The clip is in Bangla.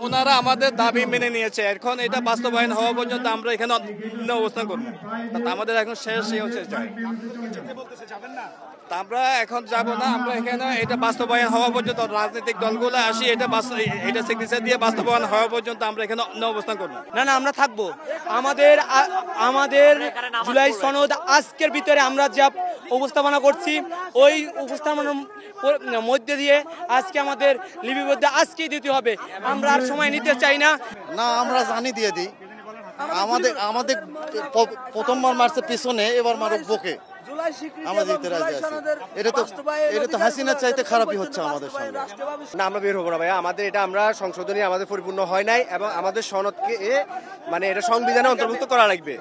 ওনারা আমাদের দাবি মেনে নিয়েছে, এখন এটা বাস্তবায়ন হওয়া পর্যন্ত আমরা এখানে অবস্থান করবো। তা আমাদের এখন শেষ হচ্ছে চাই। তা আমরা এখন যাব না, আমরা এখানে এটা বাস্তবায়ন হওয়া পর্যন্ত রাজনৈতিক দলগুলো আসি, এটা সিগনেচার দিয়ে বাস্তবায়ন হওয়া পর্যন্ত আমরা এখানে অবস্থান করবো। না না, আমরা থাকবো। আমাদের জুলাই সনদ আজকের ভিতরে আমরা যা উপস্থাপনা করছি, ওই উপস্থাপনার মধ্যে দিয়ে আজকে আমাদের লিপিবদ্ধ আজকেই দিতে হবে। আমরা আর সময় নিতে চাই না। না, আমরা জানি দিয়ে দিই। আমাদের প্রথমবার মারছে পিছনে, এবার মারুক বুকে। আমরা দিতে রাজি আছি। এটা তো হাসিনার চাইতে খারাপই হচ্ছে আমাদের সঙ্গে। না, আমরা বের হবো না ভাইয়া। আমরা সংশোধনী আমাদের পরিপূর্ণ হয় নাই এবং আমাদের সনদকে মানে এটা সংবিধানে অন্তর্ভুক্ত করা লাগবে।